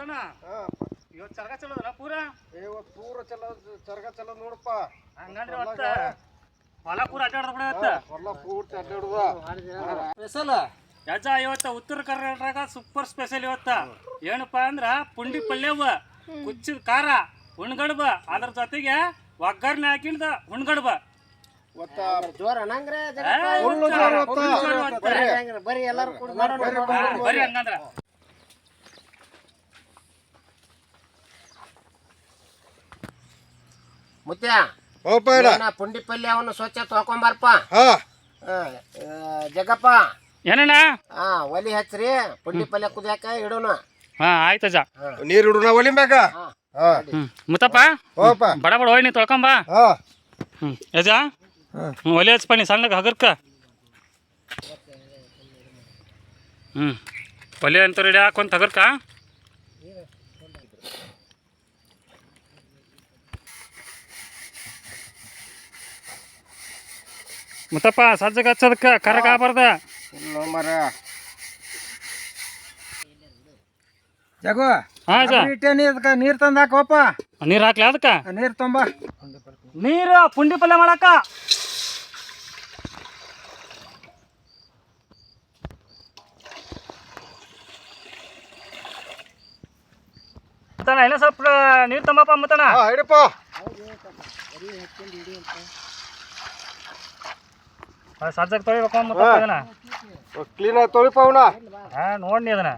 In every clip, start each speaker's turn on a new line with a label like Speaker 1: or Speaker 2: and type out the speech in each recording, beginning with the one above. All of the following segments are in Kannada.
Speaker 1: ಮುತ್ತಣ್ಣ ಇವತ್ತು ಚರಗ ಚಲೋದಲ್ಲ ಪೂರ
Speaker 2: ಇವತ್ತು ಪೂರ ಚರಗ ಚಲೋ ನೋಡಪ್ಪ.
Speaker 1: ಹಂಗಂದ್ರೆ ಇವತ್ತ ಹೊಲ ಪೂರ ಅಡ್ಡಾಡ್ದ ಬಿಡ
Speaker 2: ಹೊಲ ಪೂರ್ತಿ ಅಡ್ಡಾಡುದ ಸ್ಪೆಷಲ್
Speaker 1: ಯಜ ಇವತ್ತ ಉತ್ತರ ಕರ್ನಾಟಕ ಸೂಪರ್ ಸ್ಪೆಷಲ್ ಇವತ್ತ ಏನಪ್ಪ ಅಂದ್ರ ಪುಂಡಿ ಪಲ್ಯವ ಕುಚ್ಚಿದ ಖಾರ ಹುಣ್ಗಡ್ಬ ಅದ್ರ ಜೊತೆಗೆ ಒಗ್ಗರ್ಣೆ ಹಾಕಿಂದ ಹುಣ್ಗಡ್ಬ
Speaker 3: ಜೋರ ಅನ್ನಂಗ್ರೆ ಬರೀ ಎಲ್ಲಾರು ಕೂಡ
Speaker 1: ಬರೀ ಹಂಗಂದ್ರ
Speaker 3: ಮುತ್ಯ ಪುಂಡಿ ಪಲ್ಯ ಅವನು ಸ್ವಚ್ಛ ತೊಳ್ಕೊಂಬಾರಪ್ಪ. ಜಗಪ್ಪ
Speaker 1: ಏನಣ್ಣ
Speaker 3: ಒಲಿ ಹಚ್ಚ್ರಿ, ಪುಂಡಿ ಪಲ್ಯ ಕುದಿಯಾಕ ಇಡೋಣ.
Speaker 1: ಹಾ ಆಯ್ತಜ
Speaker 2: ನೀರು ಇಡೋಣ ಒಲಿ ಮ್ಯಾಗ.
Speaker 1: ಮುತ್ತಪ್ಪ ಬಡ ಬಡ ಹೋಗಿ ನೀ ತೊಳ್ಕೊಂಬ. ಯಜ ಒಲೆ ಹಚ್ಪ ನೀ ಸಣ್ಣಗೆ ಹಗರ್ಕ. ಒಲೆ ಅಂತ ರೆಡಿ ಹಾಕೊಂತ ಹಗರ್ಕ. ಮುತ್ತಪ್ಪ ಸಜ್ಜಗೆ ಹಚ್ಚೋದಕ್ಕೆ ಕರಗ ಆಗಬಾರ್ದ.
Speaker 2: ಜಗು ನೀರ್ ತಂದ ಹಾಕೋಪ.
Speaker 1: ನೀರು ಹಾಕ್ಲಿ ಅದಕ್ಕೆ
Speaker 2: ನೀರ್ ತುಂಬ
Speaker 1: ನೀರು ಪುಂಡಿ ಪಲ್ಯ ಮಾಡಾಕ. ಇನ್ನೂ ಸ್ವಲ್ಪ ನೀರು ತಂಬಪ್ಪ ಮುತ್ತಣ್ಣ.
Speaker 2: ಹಿಡಪ್ಪ.
Speaker 1: ಸಜ್ಜಕ್ಕೆ ತೊಳಿಬೇಕು ಮುತ್ತಪ್ಪ ಇದನ್ನ
Speaker 2: ಕ್ಲೀನ್ ಆಗಿ ತೊಳಿಪ ಅವನ.
Speaker 1: ನೋಡಿ ನೀ ಅದನ್ನ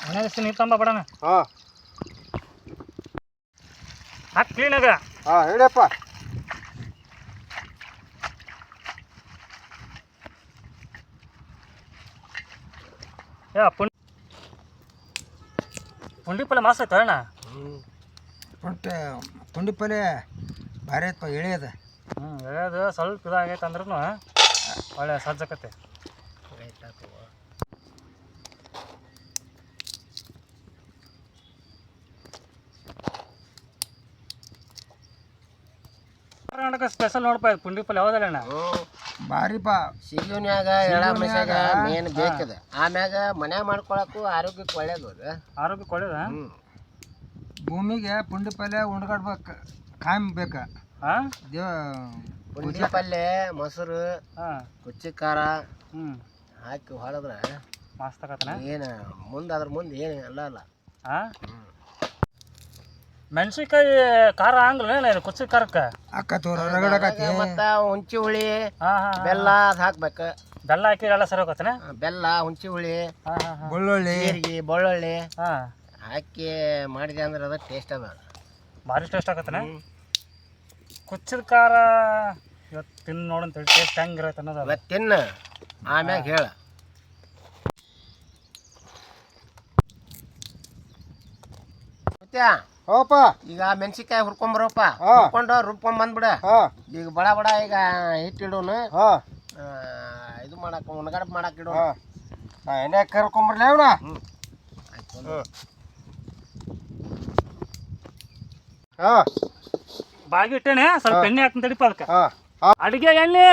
Speaker 1: ಇನ್ನೊಂದಿಷ್ಟು ನೀರು ತಂಬ ಬಡಣ. ಹಾಕಿ ಕ್ಲೀನಾಗ.
Speaker 2: ಹಿಡಪ್ಪ.
Speaker 1: ಪುಂಡಿ ಪಲ್ಯ ಮಸ್ತ್ ಐತೆ ಅಣ್ಣ.
Speaker 2: ಪುಂಡಿ ಪಲ್ಯ ಭಾರಿ ಐತಪ್ಪ, ಎಳೆಯದ.
Speaker 1: ಎಳೆಯೋದು ಸ್ವಲ್ಪ ಇದಾಗೈತೆ ಅಂದ್ರೂ ಒಳ್ಳೆ ಸಜ್ಜಕತ್ತೆ. ಕರ್ನಾಟಕ ಸ್ಪೆಷಲ್ ನೋಡಪ್ಪ ಇದು ಪುಂಡಿ ಪಲ್ಯ ಹೌದಲ್ಲ ಅಣ್ಣ?
Speaker 3: ಬಾರಿಪ್ಪ. ಸಿಗಿನ್ಯಾಗ ಎಳ ಮೆಸಾಗ ಮೇನ್ ಬೇಕದ. ಆಮ್ಯಾಗ ಮನ್ಯಾಗ ಮಾಡ್ಕೊಳಕ್ಕೂ ಆರೋಗ್ಯಕ್ಕೆ ಒಳ್ಳೇದು. ಅದು
Speaker 1: ಆರೋಗ್ಯಕ್ಕೆ ಒಳ್ಳೇದ.
Speaker 2: ಭೂಮಿಗೆ ಪುಂಡಿ ಪಲ್ಯ ಉಂಡ್ಗಡ್ಬೇಕು, ಕಾಯಂ ಬೇಕ.
Speaker 3: ಪುಂಡಿ ಪಲ್ಯ ಮೊಸರು ಕುಚ್ಚಿ ಖಾರ ಹಾಕಿ ಹೊಡೆದ್ರೆ
Speaker 1: ಮಸ್ತ್ ಆಗತ್ತನ.
Speaker 3: ಏನು ಮುಂದೆ ಅದ್ರ ಮುಂದೆ ಏನು ಎಲ್ಲ ಅಲ್ಲ.
Speaker 1: ಮೆಣಸಿನ್ಕಾಯಿ ಖಾರ ಹಂಗಲ್ಲ ಕುಚ್ಚಿ ಖಾರಕ್ಕೆ
Speaker 3: ಮತ್ತು ಹುಂಚಿ ಹುಳಿ ಬೆಲ್ಲ ಅದು ಹಾಕ್ಬೇಕು.
Speaker 1: ಬೆಲ್ಲ ಹಾಕಿ ಎಲ್ಲ ಸರಿ ಹೋಗತ್ತನ.
Speaker 3: ಬೆಲ್ಲ ಹುಂಚಿ ಹುಳಿ
Speaker 2: ಬೆಳ್ಳುಳ್ಳಿ
Speaker 3: ಜೀರಿಗೆ ಬೆಳ್ಳುಳ್ಳಿ ಹಾಕಿ ಮಾಡಿದೆ ಅಂದ್ರೆ ಅದು ಟೇಸ್ಟ್ ಅದ,
Speaker 1: ಭಾರಿ ಟೇಸ್ಟ್ ಆಗತ್ತನ. ಕುಚ್ಚಿದ ಖಾರ ಇವತ್ತು ತಿಂದು ನೋಡಂತ ಟೇಸ್ಟ್ ಹೆಂಗಿರತ್ತೆ ಅನ್ನೋದು.
Speaker 3: ಇವತ್ತು ತಿನ್ನು ಆಮ್ಯಾಗ ಹೇಳ. ಈಗ ಮೆಣಸಿನ್ಕಾಯಿ ಹುರ್ಕೊಂಬರಪ್ಪ. ಹುರ್ಕೊಂಡು ರುಬ್ಕೊಂಡ್ ಬಂದ್ಬಿಡ. ಈಗ ಬಡ ಬಡ ಈಗ ಹಿಟ್ಟಿಡೋನು. ಇದು ಮಾಡಕ್ಕೆ ಉಣಗಡಪ್ ಮಾಡಕ್ಕೆ ಇಡೋಣ.
Speaker 2: ಎಣ್ಣೆ ಕರ್ಕೊಂಬರ್ಲಿ ಅವನ.
Speaker 1: ಬಾಗಿ ಇಟ್ಟೇನೆ ಸ್ವಲ್ಪ ಎಣ್ಣೆ ಹಾಕ್ತೀನಿ ತಡಿಪ ಅದಕ್ಕೆ. ಅಡಿಗೆ ಎಣ್ಣೆ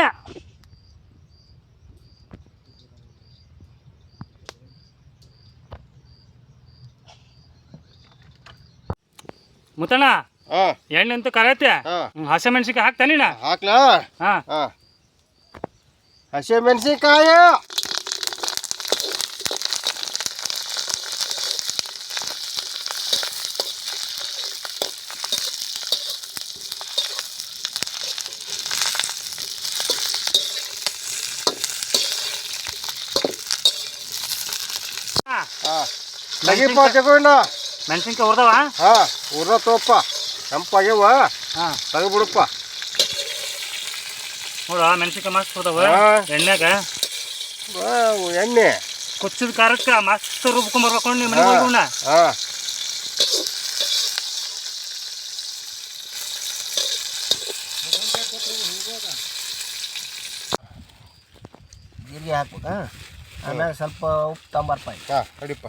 Speaker 1: ಮುತ್ತಣ್ಣ ಎಣ್ಣೆ ಅಂತೂ ಕರೈತೆ. ಹಸಿ ಮೆಣಸಿನ್ಕಾಯಿ ಹಾಕ್ತಾನ
Speaker 2: ಹಾಕ್ಲಾ. ಹಸಿ ಮೆಣಸಿನ್ಕಾಯಿ ಲಗಿಪ್ಪ ತಗೊಂಡ.
Speaker 1: ಮೆಣಸಿನ್ಕಾಯಿ ಹುರ್ದವ.
Speaker 2: ಉರ್ದ ತೋಪ್ಪ ಕೆಂಪಾಗ್ಯವ. ತಗಬಿಡಪ್ಪ.
Speaker 1: ನೋಡ ಮೆಣಸಿನ್ಕಾಯಿ ಮಸ್ತ್ ಹುರ್ದವ ಎಣ್ಣೆಗ.
Speaker 2: ಎಣ್ಣೆ
Speaker 1: ಕುಚ್ಚಿದ ಖಾರಕ್ಕೆ ಮಸ್ತ್ ರುಬ್ಕೊಂಬರ್ಬೇಕು ನೀವು ಮನೆ ಹೋಗೋಣ.
Speaker 3: ಜೀರಿಗೆ ಹಾಕ್ಬೇಕ. ಆಮೇಲೆ ಸ್ವಲ್ಪ ಉಪ್ಪು ತಂಬರ್ಪ.
Speaker 2: ಅಡಿಪ್ಪ.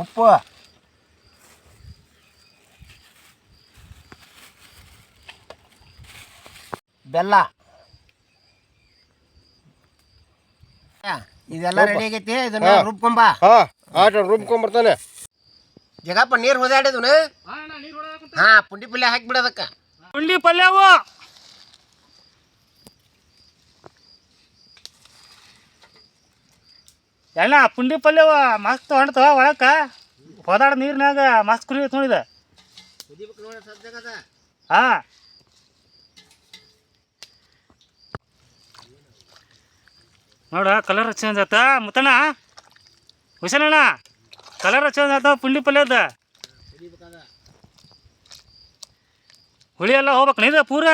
Speaker 3: ಉಪ್ಪು ಬೆಲ್ಲ ಇದೆಲ್ಲ ರೆಡಿ ಆಗೈತಿ ಇದನ್ನ ರುಬ್ಕೊಂಬ.
Speaker 2: ಆಟ ರುಬ್ಕೊಂಬರ್ತಾನೆ.
Speaker 3: ಜಗಪ್ಪ ನೀರು ಹೋದಾಡಿದ್ನು. ಹಾ ಪುಂಡಿ ಪಲ್ಯ ಹಾಕಿ ಅದಕ್ಕೆ.
Speaker 1: ಪುಂಡಿ ಪಲ್ಯವು ಎಲ್ಲ ಪುಂಡಿ ಪಲ್ಯವ ಮಸ್ತ್ ಹೊಂಡ್ತವ ಒಳಕ ಹೋದಾಡ ನೀರಿನಾಗ ಮಸ್ತ್ ಕುರಿ ನೋಡಿದ. ಹಾ ನೋಡ ಕಲರ್ ಚೇಂಜ್ ಆತ ಮುತ್ತಣ್ಣ ಹುಷಾರಣ್ಣ. ಕಲರ್ ಚೇಂಜ್ ಆತ ಪುಂಡಿ ಪಲ್ಯದ. ಹುಳಿ ಎಲ್ಲ ಹೋಗ್ಬೇಕು ನೀದ ಪೂರ.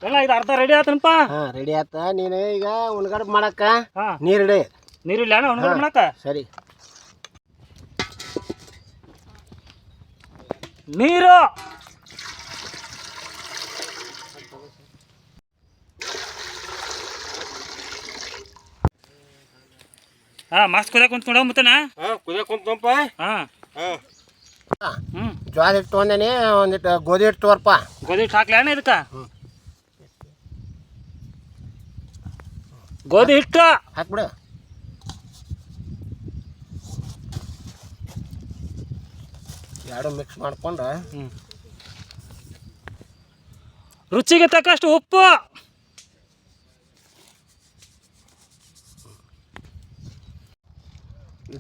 Speaker 1: ಎಲ್ಲ ಇದು ಅರ್ಧ ರೆಡಿ ಆತನಪ್ಪ.
Speaker 3: ರೆಡಿ ಆತ. ನೀನು ಈಗ ಉಣ್ಗಡ್ ಮಾಡಕ್ಕ
Speaker 1: ಹಾಂ
Speaker 3: ನೀರು ಇಡಿ.
Speaker 1: ನೀರು ಇಲ್ಲ ಅಣ್ಣ ಮಾಡಕ.
Speaker 3: ಸರಿ
Speaker 1: ನೀರು ಹಾಂ ಮಸ್ತ್ ಕುದಿಯಕ್ಕೆ ಕುಂತ್ಕೊಂಡ ಮುತ್ತಣ್ಣ.
Speaker 2: ಕುದಿಯ ಕುಂತಪ್ಪ.
Speaker 1: ಹಾಂ ಹ್ಞೂ
Speaker 3: ಜೋಳ ಹಿಟ್ಟು ತೊಗೊಂಡೇನಿ. ಒಂದಿಟ್ಟು ಗೋಧಿ ಹಿಟ್ಟು ತೋರ್ಪ.
Speaker 1: ಗೋಧಿ ಹಿಟ್ಟು ಹಾಕ್ಲಿ ಅಣ್ಣ ಇದಕ್ಕೆ. ಗೋಧಿ ಹಿಟ್ಟು
Speaker 3: ಹಾಕ್ಬಿಡು. ಎರಡು ಮಿಕ್ಸ್ ಮಾಡ್ಕೊಂಡು
Speaker 1: ರುಚಿಗೆ ತಕ್ಕಷ್ಟು ಉಪ್ಪು.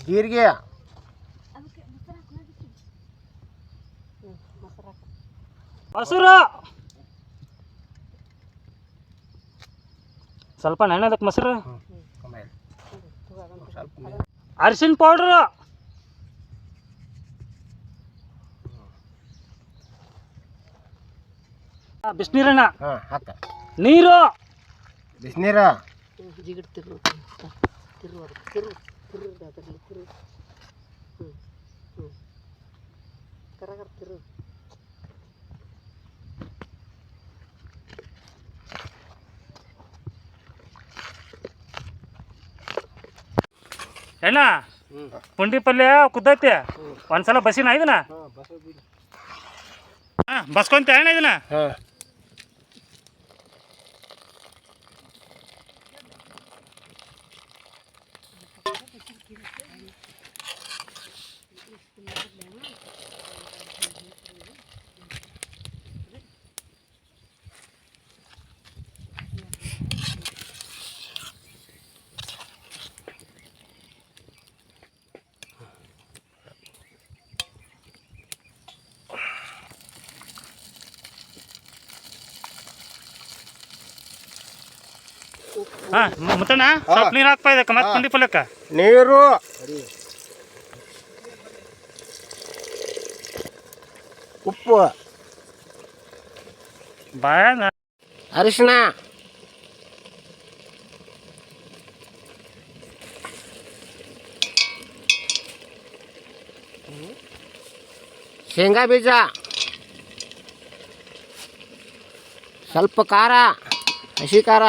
Speaker 3: ಜೀರಿಗೆ
Speaker 1: ಹಸುರು ಸ್ವಲ್ಪ ನೆನೆದಕ್ಕೆ ಮೊಸರು. ಅರಿಶಿನ ಪೌಡ್ರು ಬಿಸಿನೀರಣ್ಣ
Speaker 3: ಹಾಕ.
Speaker 1: ನೀರು
Speaker 3: ಬಿಸಿನೀರು
Speaker 1: ಎಣ್ಣ ಪುಂಡಿ ಪಲ್ಯ ಕುದ್ದೈತಿ. ಒಂದ್ಸಲ ಬಸಿನ ಇದನ್ನ ಬಸ್ಕೊಂತ ಎಣ್ಣ ಇದನ್ನ. ಹಾಂ ಮುತ್ತಣ್ಣ ಸ್ವಲ್ಪ ನೀರು ಹಾಕ್ತಾ ಇದಕ್ಕೆ ಮತ್ತೆ ಪುಂಡಿ ಪಲ್ಯಕ್ಕೆ.
Speaker 2: ನೀರು
Speaker 3: ಉಪ್ಪು
Speaker 1: ಬಾಯ
Speaker 3: ಅರಿಶಿಣ ಶೇಂಗಾ ಬೀಜ ಸ್ವಲ್ಪ ಖಾರ ಹಸಿ ಖಾರ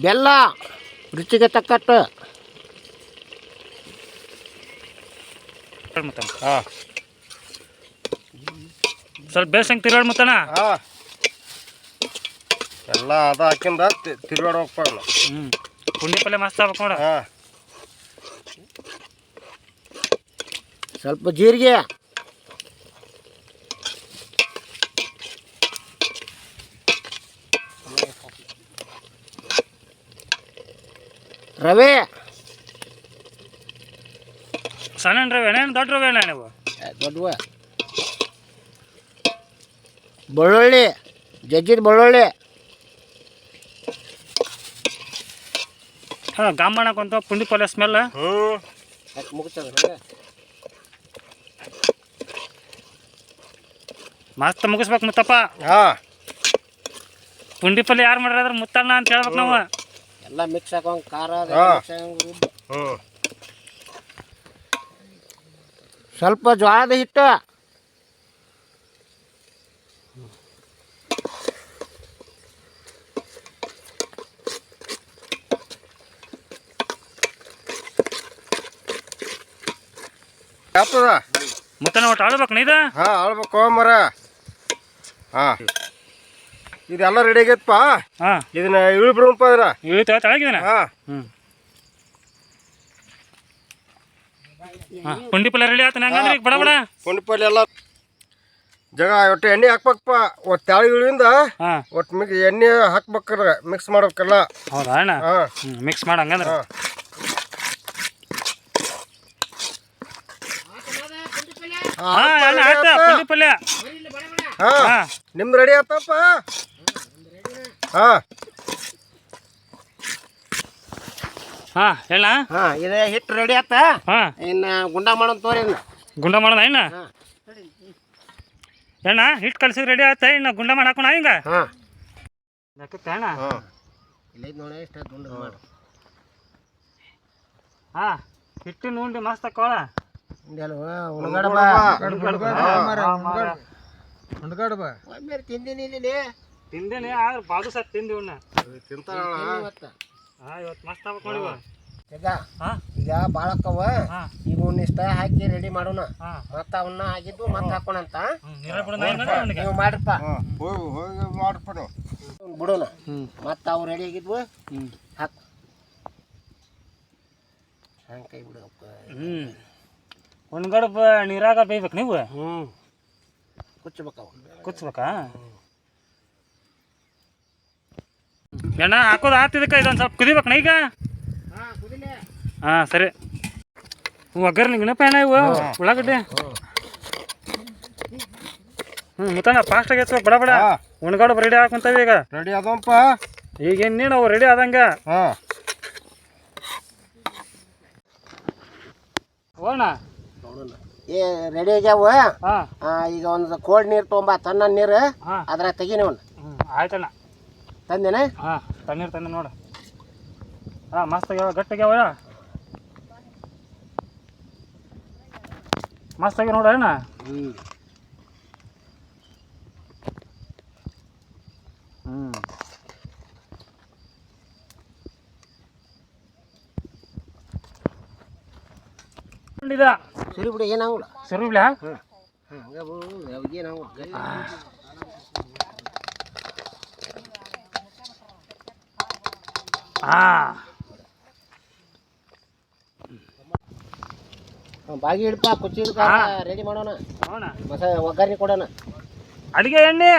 Speaker 3: ಬೆಲ್ಲ ರುಚಿಗೆ ತಕ್ಕಟ್ಟು
Speaker 1: ಮುತ್ತಣ್ಣ ಸ್ವಲ್ಪ ಬೇಸಂಗೆ ತಿರುಗಾಡ್ ಮುತ್ತಣ್ಣ.
Speaker 2: ಎಲ್ಲ ಅದ ಹಾಕಿಂದ ತಿರುಗಾಡ ಹೋಗ್ಪಾಡ.
Speaker 1: ಪುಂಡಿ ಪಲ್ಯ ಮಸ್ತ್ ಆಗ್ಬೇಕು ನೋಡ.
Speaker 3: ಸ್ವಲ್ಪ ಜೀರಿಗೆ ರವೆ
Speaker 1: ಸಣ್ಣ ರವೆ ಅಣ್ಣ ದೊಡ್ಡ ರವೆ ಅಣ್ಣ ನೀವು?
Speaker 3: ದೊಡ್ಡವ ಬೆಳ್ಳುಳ್ಳಿ ಜಜ್ಜಿದ ಬೆಳ್ಳುಳ್ಳಿ
Speaker 1: ಹಾಂ ಗಾಂಬಣ್ಣಕ್ಕಂತ ಪುಂಡಿ ಪಲ್ಯ ಸ್ಮೆಲ್
Speaker 3: ಮುಗಿಸ್ತದ
Speaker 1: ಮಸ್ತ್ ಮುಗಿಸ್ಬೇಕು ಮುತ್ತಪ್ಪ. ಪುಂಡಿ ಪಲ್ಯ ಯಾರು ಮಾಡ್ರ ಮುತ್ತಣ್ಣ ಅಂತ ಹೇಳ್ಬೇಕು ನಾವು.
Speaker 3: ಎಲ್ಲ ಮಿಕ್ಸ್ ಹಾಕೋಂಗ್ ಖಾರ ಸ್ವಲ್ಪ ಜೋಳದ ಹಿಟ್ಟು
Speaker 2: ಆಗ್ತದ.
Speaker 1: ಮುತ್ತನ ಒಟ್ಟು ಆಳ್ಬೇಕು ನೀದ
Speaker 2: ಹಾಂ ಆಳ್ಬೇಕು ಮರ. ಹಾಂ ಇದೆಲ್ಲ ರೆಡಿ ಆಗೈತಪ್ಪ.
Speaker 1: ಹಾಂ
Speaker 2: ಇದನ್ನ ಇಳಿಬಿಡಪ್ಪ ಇದನ್ನ.
Speaker 1: ಇಳಿತಾವ ತಳಗಿದನ.
Speaker 2: ಹಾಂ
Speaker 1: ಹಾಂ ಪುಂಡಿ ಪಲ್ಯ ರೆಡಿ ಆತ ಹಂಗಂದ್ರೆ ಈಗ ಬಡ ಬಡ
Speaker 2: ಪುಂಡಿಪಲ್ಲೆ ಎಲ್ಲ ಜಗ ಒಟ್ಟು ಎಣ್ಣೆ ಹಾಕ್ಬೇಕಪ್ಪ. ಒಟ್ಟು ತಾಳಿಗಳಿಂದ
Speaker 1: ಹಾಂ
Speaker 2: ಒಟ್ಟು ಎಣ್ಣೆ ಹಾಕ್ಬೇಕ್ರ ಮಿಕ್ಸ್ ಮಾಡ್ಬೇಕಲ್ಲ.
Speaker 1: ಹೌದಾ ಅಣ್ಣ?
Speaker 2: ಹಾಂ
Speaker 1: ಮಿಕ್ಸ್ ಮಾಡಿ ಹಂಗಂದ್ರೆ
Speaker 2: ಹಾಂ
Speaker 1: ಹಾಂ ಅಣ್ಣ ಆಯ್ತಾ ಪುಂಡಿ ಪಲ್ಯ.
Speaker 2: ಹಾಂ
Speaker 1: ಹಾಂ
Speaker 2: ನಿಮ್ದು ರೆಡಿ ಆತಪ್ಪ. ಹಾಂ
Speaker 1: ಹಾಂ ಹೇಳ.
Speaker 3: ಹಾಂ ಇದು ಹಿಟ್ಟು ರೆಡಿ ಆತ.
Speaker 1: ಹಾಂ
Speaker 3: ಇನ್ನು ಗುಂಡ ಮಾಡೋಣ ತೋರಿ ಇನ್ನು.
Speaker 1: ಗುಂಡ ಮಾಡೋಣ ಇನ್ನ
Speaker 3: ಹಾಂ
Speaker 1: ಎಣ್ಣ ಹಿಟ್ಟು ಕಲ್ಸಿದ್ರೆ ರೆಡಿ ಆಯ್ತಾ ಇನ್ನು ಗುಂಡ ಮಾಡಿ ಹಾಕೋಣ ಹಿಂಗ
Speaker 3: ಹಾಂ
Speaker 1: ಲೆಕ್ಕಕ್ಕೆ ಅಣ್ಣ.
Speaker 2: ಹಾಂ
Speaker 3: ಇಲ್ಲ ನೋಡಿ ಇಷ್ಟ ದುಂಡು ಮಾಡು.
Speaker 1: ಹಾಂ ಹಿಟ್ಟಿನ ಉಂಡಿ ಮಸ್ತ್ ಹಾಕೋಳ.
Speaker 3: ಉಣಗಾಡ ಬಾ. ಒಮ್ಮೆ ತಿಂದೀನಿ ಇಲ್ಲಿ.
Speaker 1: ತಿಂದೇನೆ ಆದ್ರೆ ಬಾದು ಸತ್ ತಿಂದಿವಣ್ಣ.
Speaker 2: ತಿಂತಾಳ.
Speaker 1: ಹಾಂ ಇವತ್ತು ಮಸ್ತ್ ಆಗ್ಬೇಕು ನೋಡಿ.
Speaker 3: ಈಗ
Speaker 1: ಹಾಂ
Speaker 3: ಈಗ ಭಾಳ ಅಕ್ಕವ.
Speaker 1: ಹಾಂ
Speaker 3: ಈಗ ಇಷ್ಟ ಹಾಕಿ ರೆಡಿ ಮಾಡೋಣ.
Speaker 1: ಹಾಂ
Speaker 3: ಮತ್ತೆ ಅವನ್ನ ಹಾಕಿದ್ದು ಮತ್ತೆ ಹಾಕೋಣ ಅಂತ
Speaker 1: ನೀರ ಬಿಡೋಣ
Speaker 3: ನೀವು ಮಾಡ್ರಪ್ಪ.
Speaker 2: ಹೋಗಿ ಮಾಡ್ರಪ್ಪ ನೀವು.
Speaker 3: ಬಿಡೋಣ.
Speaker 1: ಹ್ಞೂ
Speaker 3: ಮತ್ತೆ ಅವು ರೆಡಿ ಆಗಿದ್ವು
Speaker 1: ಹ್ಞೂ
Speaker 3: ಹಾಕು. ಹಂಗೆ ಕೈ ಬಿಡಪ್ಪ.
Speaker 1: ಹ್ಞೂ ಒಂದ್ಗಡೆ ನೀರಾಗ ಬೇಯ್ಬೇಕು ನೀವು.
Speaker 3: ಹ್ಞೂ ಕುಚ್ಚಬೇಕು ಅವು.
Speaker 1: ಕುಚ್ಬೇಕಾ? ಎಣ್ಣ ಹಾಕೋದು ಆತಿದಕ್ಕೆ ಇದೊಂದು ಸ್ವಲ್ಪ ಕುದಿಬೇಕು ಈಗ.
Speaker 3: ಹಾಂ ಕುದಿಲೆ.
Speaker 1: ಹಾಂ ಸರಿ. ಒಗ್ಗರ್ನಿ ನೆನಪ ಅಣ್ಣ ಇವು ಉಳ್ಳಾಗಡ್ಡೆ. ಮುತ್ತಣ್ಣ ಫಾಸ್ಟಾಗಿ ಎತ್ಬೇಕು ಬಡ ಬಡ. ಉಣ್ಗಾಡು ರೆಡಿ ಹಾಕೊಂತೇವೆ ಈಗ.
Speaker 2: ರೆಡಿ ಅದಪ್ಪ.
Speaker 1: ಈಗ ಇನ್ನೇನು ಅವು ರೆಡಿ ಆದಂಗೆ.
Speaker 2: ಹಾಂ
Speaker 1: ಹೋಣ
Speaker 3: ಏ ರೆಡಿ ಆಗ್ಯಾವ.
Speaker 1: ಹಾಂ
Speaker 3: ಈಗ ಒಂದು ಕೋಲ್ಡ್ ನೀರು ತೊಗೊಂಬ. ತನ್ನ ನೀರು
Speaker 1: ಹಾಂ
Speaker 3: ಅದ್ರಾಗ ತೆಗೀನಿ ಅವನು.
Speaker 1: ಆಯ್ತಣ್ಣ.
Speaker 3: ತಂದೇನೆ.
Speaker 1: ಹಾಂ ತಣ್ಣೀರು ತಂದೆ ನೋಡು. ಹಾಂ ಮಸ್ತ್ ಆಗ್ಯಾವ ಗಟ್ಟಿಗ್ಯಾವ. ಮಸ್ತ್ ಆಗ್ಯಾವ ನೋಡ ಅಣ್ಣ.
Speaker 3: ಹ್ಞೂ
Speaker 1: ಹ್ಞೂ
Speaker 3: ಸರಿ ಬಿಡು ಏನಾಗಲ್ಲ.
Speaker 1: ಸರಿ ಬಿಡ್ಲಾ? ಹಾಂ
Speaker 3: ಬಾಗಿ ಹಿಡಪ್ಪ. ಕುಚ್ಚಿದ ರೆಡಿ ಮಾಡೋಣ.
Speaker 1: ನೋಡ
Speaker 3: ಒಗ್ಗರಣೆ ಕೊಡೋಣ.
Speaker 1: ಅಡಿಗೆ ಎಣ್ಣೆ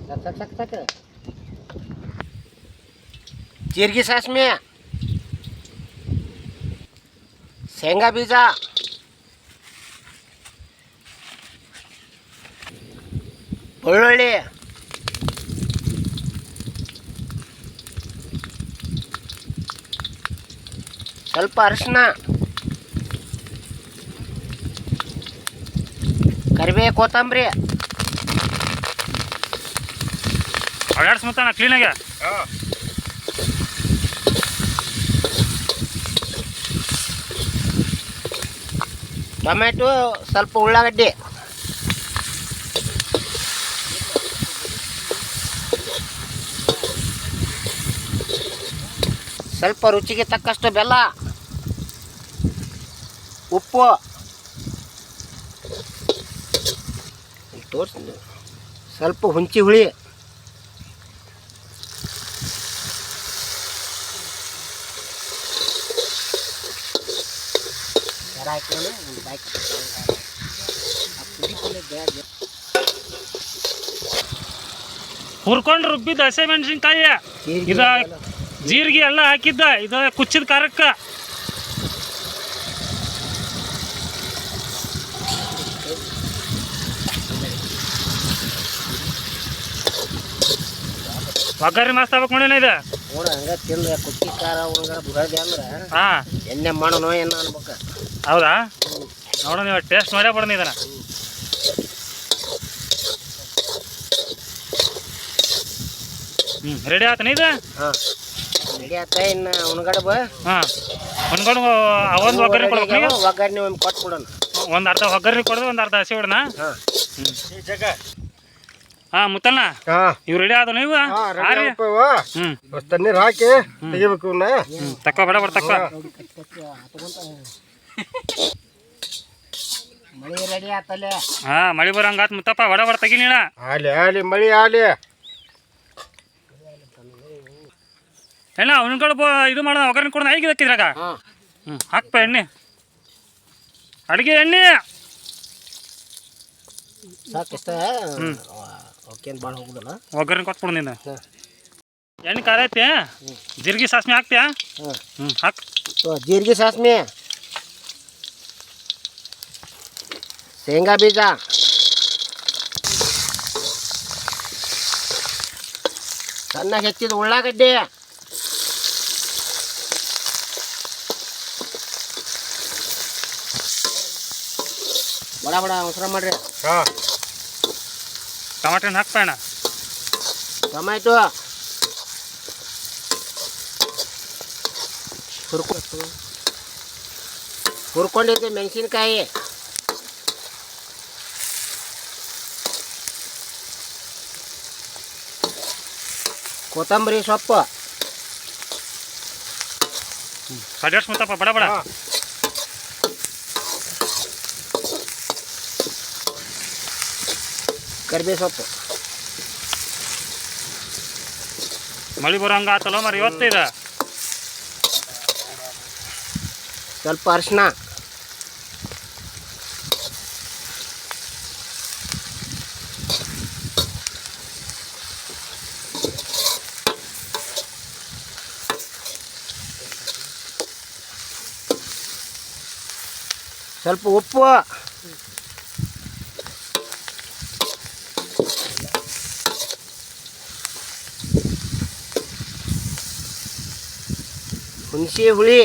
Speaker 3: ಸಾಕು ಸಾಕು ಸಾಕು. ಜೀರಿಗೆ ಸಾಸ್ಮೆ, ಶೇಂಗಾ ಬೀಜ, ಬೆಳ್ಳುಳ್ಳಿ, ಸ್ವಲ್ಪ ಅರಿಶಿನ, ಕರಿಬೇವು, ಕೊತ್ತಂಬರಿ.
Speaker 1: ಅಡ್ಯಾಡ್ಸ್ಮತ್ತಾನ ಕ್ಲೀನಾಗೆ.
Speaker 2: ಹಾಂ
Speaker 3: ಟೊಮೆಟೊ, ಸ್ವಲ್ಪ ಉಳ್ಳಾಗಡ್ಡಿ, ಸ್ವಲ್ಪ ರುಚಿಗೆ ತಕ್ಕಷ್ಟು ಬೆಲ್ಲ, ಉಪ್ಪು, ತೋರಿಸಿ ಸ್ವಲ್ಪ ಹುಂಚಿ ಹುಳಿ,
Speaker 1: ಹುರ್ಕೊಂಡು ರುಬ್ಬಿದ ಹಸೆ ಮೆಣಸಿನ್ಕಾಯಿ, ಇದ ಜೀರಿಗೆ ಎಲ್ಲ ಹಾಕಿದ್ದ ಇದು ಕುಚ್ಚಿದ ಖಾರಕ್ಕ. ಒಗ್ಗರಿ ಮಸ್ತ್ ಆಗ್ಬೇಕು ನೋಡಿನ ಇದು.
Speaker 3: ನೋಡ ಹಂಗ ತಿಂದ ಕುಚ್ಚಿ ಖಾರ ಹುಡುಗ ಬುರದೆ ಅಂದ್ರೆ
Speaker 1: ಹಾಂ
Speaker 3: ಎಣ್ಣೆ ಮಾಡೋಣ ಏನು ಅನ್ಬೇಕು.
Speaker 1: ಹೌದಾ? ನೋಡು ನೀವು ಟೇಸ್ಟ್ ಮಾಡೇ ಬಿಡೋಣ ಇದನ್ನ. ರೆಡಿ ಆತನ ಇದು?
Speaker 3: ಹಾಂ ರೆಡಿ ಆತ. ಇನ್ನು ಉಣ್ಗಡೆ ಬಾ.
Speaker 1: ಹಾಂ ಒಂದ್ಗಡೆ ಒಂದು ಒಗ್ಗರಣೆ ಕೊಡ್ಬೇಕು ನೀವು?
Speaker 3: ಒಗ್ಗರಣೆ ಒಂದು ಕೊಟ್ಟು ಬಿಡೋಣ.
Speaker 1: ಒಂದು ಅರ್ಧ ಒಗ್ಗರಣೆ ಕೊಡೋದು, ಒಂದು ಅರ್ಧ ಹಸಿ ಬಿಡೋಣ.
Speaker 3: ಹಾಂ
Speaker 2: ಈ ಜಗ
Speaker 1: ಹಾ ಮುತ್ತಣ್ಣ
Speaker 2: ಹಾ
Speaker 1: ಇವ್ ರೆಡಿ ಆದ ನೀವು
Speaker 2: ತಣ್ಣೀರ್ ಹಾಕಿ ತೆಗಿಬೇಕು ಇವನ್ನ.
Speaker 1: ತಕ್ಕೋ ಬೇಡ ಬೇಡ ತಕ್ಕೋ.
Speaker 3: ಮಳಿ ರೆಡಿ ಆತಲ್ಲೇ.
Speaker 1: ಹಾ ಮಳಿ ಬರಂಗಾತ್ ಮುತ್ತಪ್ಪ ಬಡ ಬಡ ತೆಗಿ ನೀನ.
Speaker 2: ಆಲಿ ಮಳಿ ಆಲಿ.
Speaker 1: ಎಣ್ಣ ಉಣ್ಗಳು ಇದು ಮಾಡೋಣ ಒಗ್ಗರಣೆ ಕೊಡೋಣ ಹೇಗೆ ಇದ್ರಾಗ. ಹಾಕ್ಪ ಎಣ್ಣೆ ಅಡುಗೆ ಎಣ್ಣೆ
Speaker 3: ಸಾಕಿಷ್ಟ ಓಕೆನ್ ಭಾಳ ಹೋಗುದಲ್ಲ.
Speaker 1: ಒಗ್ಗರಣೆ ಕೊಟ್ಬಿಡು ನೀನು. ಎಣ್ಣೆ ಖಾರ ಐತಿ ಜೀರಿಗೆ ಸಾಸ್ಮೆ ಹಾಕ್ತೀಯಾ. ಹಾಕ್
Speaker 3: ಜೀರಿಗೆ ಸಾಸ್ಮೆ ಶೇಂಗಾ ಬೀಜ ಸಣ್ಣಗೆ ಹೆಚ್ಚಿದ ಉಳ್ಳಾಗಡ್ಡಿ ಬಡ ಬಡ ಅವಸರ ಮಾಡ್ರಿ.
Speaker 1: ಟಮಾಟೆ ಹಣ್ಣು ಹಾಕ್ಪ ಅಣ್ಣ.
Speaker 3: ಟೊಮ್ಯಾಟೊ ಹುರ್ಕೊಂಡಿದ್ದೆ ಮೆಣಸಿನ್ಕಾಯಿ ಕೊತ್ತಂಬರಿ ಸೊಪ್ಪು
Speaker 1: ಕಡ್ಯಾಡ್ಸ್ ಮುತ್ತಪ್ಪ ಬಡ ಬಡ.
Speaker 3: ಕರಿಬೇವು ಸೊಪ್ಪು
Speaker 1: ಮಳಿ ಬರೋಂಗ ಆತಲ್ಲ ಮರಿ ಇವತ್ತಿದ.
Speaker 3: ಸ್ವಲ್ಪ ಅರಿಶಿನ ಸ್ವಲ್ಪ ಉಪ್ಪು ಹುಣಸಿ ಹುಳಿ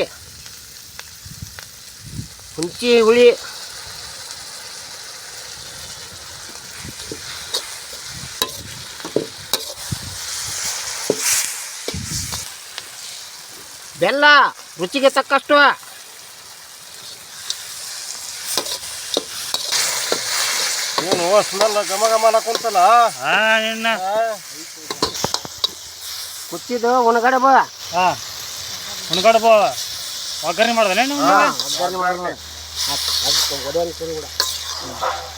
Speaker 3: ಬೆಲ್ಲ ರುಚಿಗೆ ತಕ್ಕಷ್ಟು
Speaker 2: ಏನು ಸ್ಮೆಲ್ ಘಮ ಘಮ ಕುಂತಲ್ಲ.
Speaker 1: ಎಣ್ಣ
Speaker 3: ಕುಚ್ಚಿದ್ದು ಒಣಗಡೆ ಬಾ.
Speaker 1: ಉಣ್ಗಡ ಒಗ್ಗರಣೆ ಮಾಡ್ದನೇನು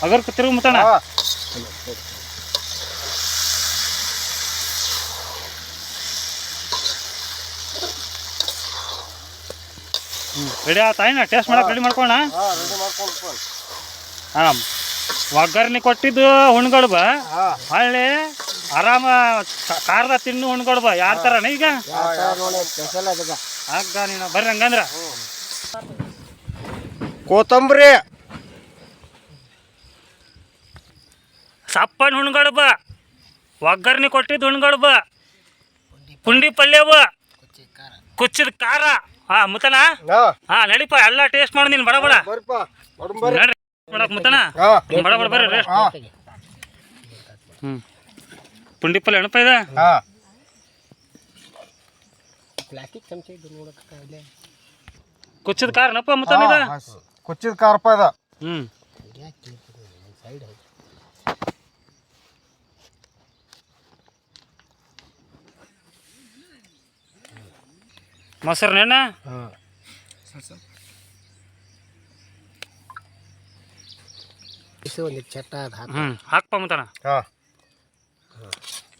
Speaker 1: ಅಗರ್ ತಿರುಗಿ ಮುತ್ತಣ್ಣ. ರೆಡಿ ಆತ ಏನ ಟೇಸ್ಟ್ ಮಾಡಕ್ಕೆ ರೆಡಿ ಮಾಡ್ಕೋಣ. ಹಾಂ ಒಗ್ಗರಣೆ ಕೊಟ್ಟಿದ್ದು ಹುಣ್ಗಡ್ಬ ಹೊಳ್ಳಿ ಆರಾಮ ಖಾರದ ತಿನ್ನು ಹುಣ್ಗಡ್ಬ ಯಾವ ಥರನ ಈಗ ಆಗ ನೀನು ಬರ್ರಿ ಹಂಗಂದ್ರ.
Speaker 2: ಕೊತ್ತಂಬರಿ
Speaker 1: ಸಪ್ಪನ ಹುಣ್ಗಡ್ಬ ಒಗ್ಗರಣೆ ಕೊಟ್ಟಿದ್ದು ಹುಣ್ಗಡ್ಬ ಪುಂಡಿ ಪಲ್ಯವ ಕುಚ್ಚಿದ ಖಾರ. ಹಾ ಮುತ್ತಣ್ಣ ಹಾ ನಡಿಪ ಎಲ್ಲ ಟೇಸ್ಟ್ ಮಾಡಿ ನೀನು ಬಡ ಬಡ ನಡ್ರಿ ಮಾಡಕ್ ಮುತ್ತಣ್ಣ ಬಡ ಬಡ ಬರ್ರಿ ರೆಸ್ಟ್. ಪುಂಡಿ ಪಲ್ಯ ಎಣಪ ಇದೆ. ಕುಚ್ಚಿದ ಖಾರ ನಪ್ಪ ಮುತ್ತಣ್ಣ ಇದೆ.
Speaker 2: ಕುಚ್ಚಿದ ಖಾರಪ್ಪ ಇದ.
Speaker 1: ಮೊಸರು ನೆಣ್ಣ ಹಾಕ್ಪ ಮುತ್ತಣ್ಣ.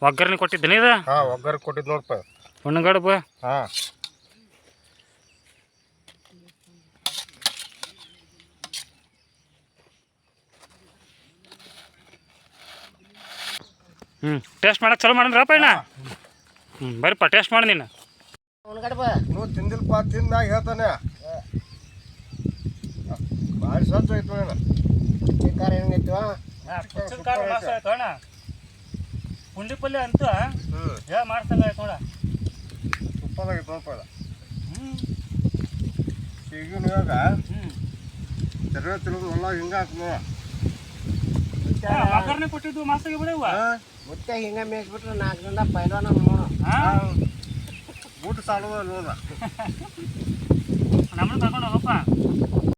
Speaker 1: ಒಗ್ಗರಣೆ ಕೊಟ್ಟಿದ್ದೀನಿ ಇದು.
Speaker 2: ಒಗ್ಗರಣೆ ಕೊಟ್ಟಿದ್ ನೋಡಪ್ಪ
Speaker 1: ಹುಣ್ಗಡ್ಬ. ಟೇಸ್ಟ್ ಮಾಡಕ್ಕೆ ಚಲೋ ಮಾಡಣ್ರಪ್ಪ ಅಣ್ಣ. ಬರೀಪ್ಪ ಟೇಸ್ಟ್ ಮಾಡಿ ನೀನು.
Speaker 2: ನೀವು ತಿಂದಿಲ್ಪ ತಿಂದಾಗ ಹೇಳ್ತಾನೆ ಭಾರಿ ಸ್ವಚ್ಛ ಆಯ್ತು
Speaker 3: ಖಾರ ಹೆಂಗೈತಿ
Speaker 1: ಅಣ್ಣ. ಪುಂಡಿ ಪಲ್ಯ ಅಂತೂ ಮಾಡ್ಸಂಗ ಆಯ್ತು ನೋಡ.
Speaker 2: ತುಪ್ಪದಾಗಿತ್ತು ನೋಡಪ್ಪ ಈಗಿನ ಇವಾಗ ತೆರೆ ತಿರುಗಿ ಹೊಲ ಹಿಂಗೆ ಹಾಕಿ ನೋಡ.
Speaker 1: ಒಗ್ಗರಣೆ ಕೊಟ್ಟಿದ್ದು ಮಾಸಾಗಿ ಬಿಡವ
Speaker 3: ಮುತ್ತೆ ಹಿಂಗೆ ಮೇಯಿಸ್ಬಿಟ್ರೆ 4 ದಿನ ಪೈಲ್ವಾನ ನೋಡು.
Speaker 2: ಬೂಟ್ ಸಾಲೋದ ನೋಡ
Speaker 1: ನಮ್ಮನ್ನ ಕರ್ಕೊಂಡು ಹೋಗಪ್ಪ.